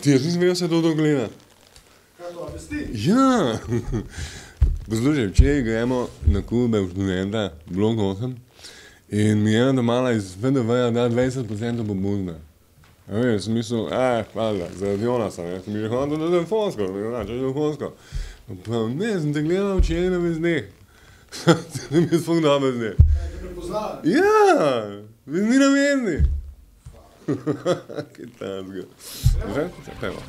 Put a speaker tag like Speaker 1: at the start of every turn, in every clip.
Speaker 1: Ti jaz nisem vedel, se to gleda.
Speaker 2: Kaj to, vesti?
Speaker 1: Ja. Poslušaj, včeraj gremo na Kube v študenta, blok 8, in mi je ena domala iz PDV-ja da 20% pobudna. Ja veš, sem mislil, hvala, zaradi Jonasa, ne, sem mi rekel, da je telefonsko, če je telefonsko. Pa ne, sem te gledal včeraj na Vezdeh. Sem jaz fuk dobro zdaj.
Speaker 2: Kaj te prepoznala?
Speaker 1: Ja, ni na Vezni. Kaj tazga. Že? Evo.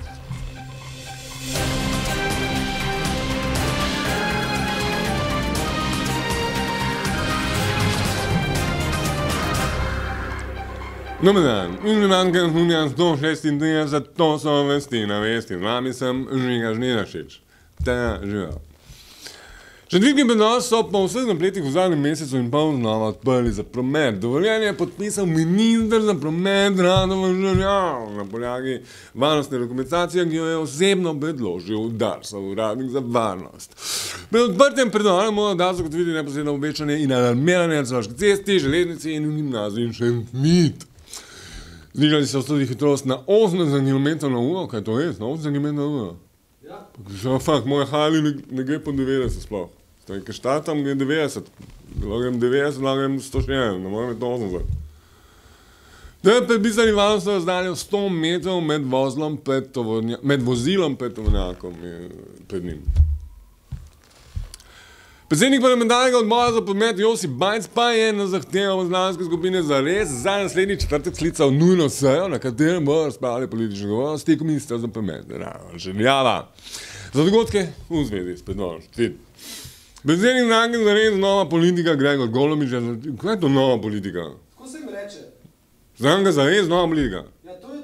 Speaker 1: Dobar dan, Imenanka Hunja 136, to so vesti na vesti. Z vami sem Žiga Žnirašič. Ta živa. Še dvigi prenos so po vseh napletih v zadnjem mesecu in pol znova odprli za promet. Dovoljenje je podpisal minister za promet Radovan Žerjav na podlagi varnostne dokumentacije, ki jo je osebno predložil Darsov uradnik za varnost. Pred odprtjem predora mora Dars zagotoviti neposredno obveščanje in alarmiranje na Celovški cesti, železnici in gimnaziji Šentvid. Znižali so tudi hitrost na 80 km/h, kaj to je? Na 80 km/h?
Speaker 2: Ja.
Speaker 1: Fakt, moje hali ne gre po 90 sploh. Kaj štartam, gre 90. Grem 90, grem 104, ne morem imeti 80. Da je predpisani varnostno razdaljo 100 metrov med vozilom pred tovornjakom pred njim. Predsednik parlamentarnega odbora za promet Josip Bajc pa je na zahtevo poslanske skupine Zares za naslednji četrtek sklical nujno sejo, na katerem bodo razpravljali politične govornosti kot ministra za promet Radovan Žerjava. Za dogodke v zvezi s predorom Šentvid. Predsednik stranke Zares nova politika Gregor Golobič. Kaj je to nova politika?
Speaker 2: Tako se jim reče.
Speaker 1: Stranka Zares nova politika.
Speaker 2: Ja, to je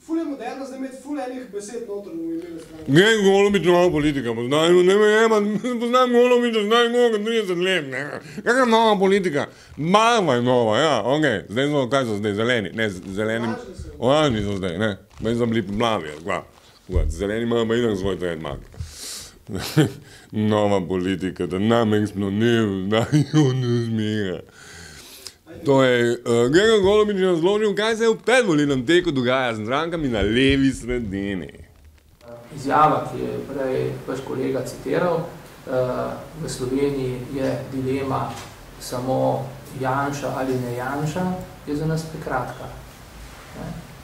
Speaker 2: ful je moderno, zdaj imeti ful enih besed noter v imenu stranke.
Speaker 1: Gregor Golobič nova politika, poznam Golobiča, zdaj koga 30 let, ne. Kakva nova politika? Barva je nova, ja, okej. Zdaj so, kaj so zdaj, zeleni? Ne, zeleni, oranžni so zdaj, ne. Zdaj so bili plavi, kva. Zeleni imajo pa itak svoj trademark. Nova politika, da nam eksplodiral, da jo ne zmiga. To je, Gregor Golobič je razložil, kaj se je v predvolilnem teku dogaja z strankami na levi sredini.
Speaker 3: Izjava, ki je prej vaš kolega citiral, v Sloveniji je dilema samo Janša ali ne Janša, je za nas prekratka.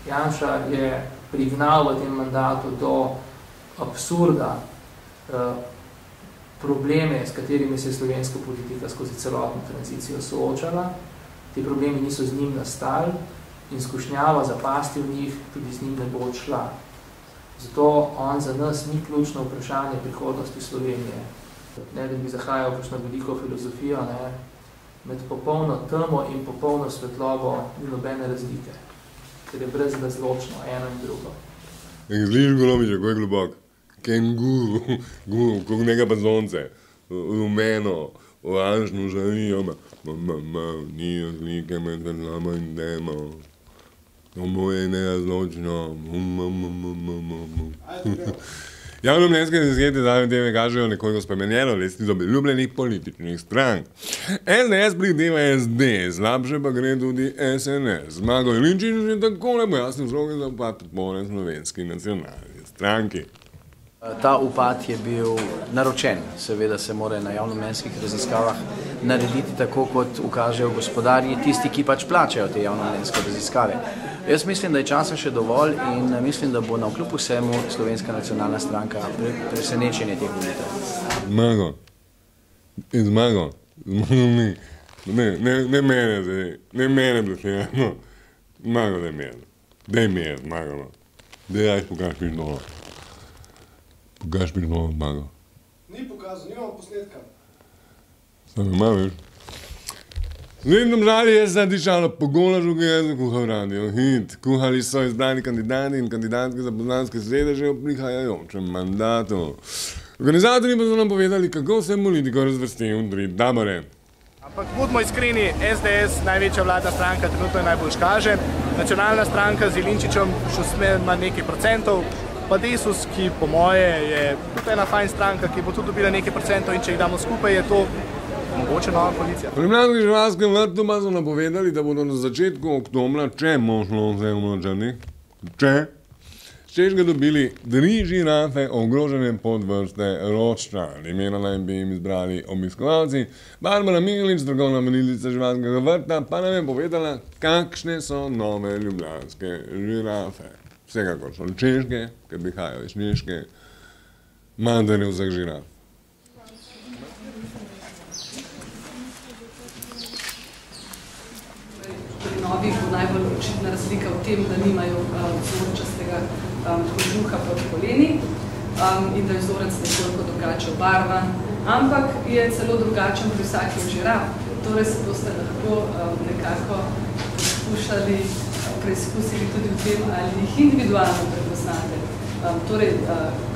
Speaker 3: Janša je prignal v tem mandatu do absurda probleme, s katerimi se je slovenska politika skozi celotno tranzicijo soočala. Ti problemi niso z njim nastali in skušnjava zapasti v njih tudi z njim ne bo odšla. Zato on za nas ni ključno vprašanje prihodnosti Slovenije. Ne, da bi zahajal kakšno veliko filozofijo, ne, med popolno temo in popolno svetlobo ni nobene razlike, ker je brezrazločno eno in drugo.
Speaker 1: Slišiš Golobiča, ko je globok? Kenguru, kot nekaj pa zonce, rumeno, oranžno žarijo, ni razlike med nama in tema. Ovo je nerazločno. Javnomnenjske ankete zadnje teme kažejo nekoliko spremenjeno lestvico priljubljenih političnih strank. SDS prideva SD, slabše pa gre tudi SNS. Zmago Jelinčič je takole pojasnil vzroke za upad podpore Slovenski nacionalni stranki.
Speaker 4: Ta upad je bil naročen. Seveda se mora na javnomnenjskih raziskavah narediti tako, kot ukažejo gospodarji, tisti, ki pač plačajo te javnomnenjske raziskave. Jaz mislim, da je časa še dovolj in mislim, da bo na vkljub vsemu Slovenska nacionalna stranka presenečenje teh volitev.
Speaker 1: Zmago. Zmago. Ne mene zdaj. Ne mene blefirano. Zmago, daj mir. Daj mir, Zmago. Daj rajš pokaž mi dolo. Pokaž mi dolo, Zmago.
Speaker 2: Ni pokazal, nimamo posnetka.
Speaker 1: Samo ima, veš. Zdaj nam žali je zadišalo po golažu, ki je za kuhal radio hit. Kuhali so izbrani kandidati in kandidatke za poslanske sedeže v prihajajočem mandatu. Organizatorji pa so nam povedali, kako se politiko razvrsti v 3 tabore.
Speaker 5: Ampak budimo iskreni, SDS, največja vladna stranka, trenutno je najbolj kaže. Nacionalna stranka z Jelinčičem še ima nekaj procentov, pa Desus, ki po moje je tudi ena fajn stranka, ki bo tudi dobila nekaj procentov in če jih damo skupaj, je to mogoče nova koalicija.
Speaker 1: Pri Mladem živalskem vrtu pa so napovedali, da bodo na začetku oktobra, če možno vse umnočani, če Češke dobili 3 žirafe ogrožene podvrste roččan. Imena naj bi jim izbrali obiskovalci. Barbara Milič, strokovna voditeljica živalskega vrta, pa nam je povedala, kakšne so nove ljubljanske žirafe. Vsekakor so češke, ker prihajajo iz Češke, matere vseh žiraf.
Speaker 6: Pri novih bo najbolj očitna razlika v tem, da nimajo vzorčastega kožuha pod koleni in da je vzorec nekoliko drugače obarvan, ampak je celo drugačen pri vsakem žirafu. Torej se boste lahko nekako poskušali preizkusili tudi v tem, ali jih individualno prepoznate. Torej,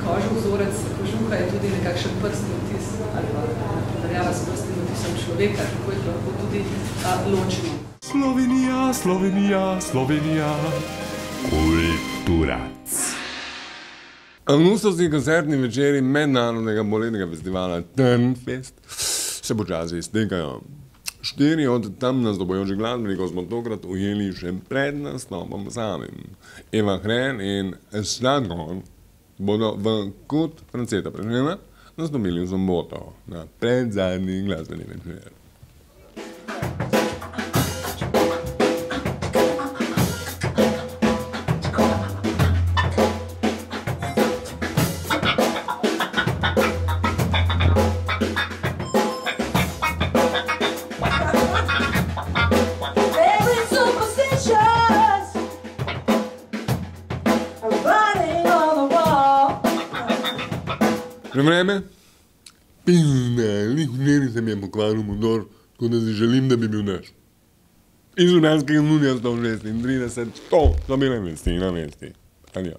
Speaker 6: kožev vzorec kožuha je tudi nekakšen prstni odtis ali pa primerjava s prstnim odtisom človeka, kako jih lahko tudi ločimo.
Speaker 7: Slovenija, Slovenija, Slovenija, kulturac.
Speaker 1: Avgustovski koncertni večeri mednarodnega baletnega festivala Trnfest se počasi iztekajo. 4 od tam nastopajočih glasbenikov smo tokrat ujeli še pred nastopom samim. Eva Hren in Stadgon bodo v Kot Franceta Prešerna nastopili v soboto na predzadnji glasbeni večer. Že vreme? Pizda, nikoli se mi je pokvaril motor, tako da si želim, da bi bil naš. Iz Ljubljanskega junija 136, to so bile vesti na vesti. Adijo.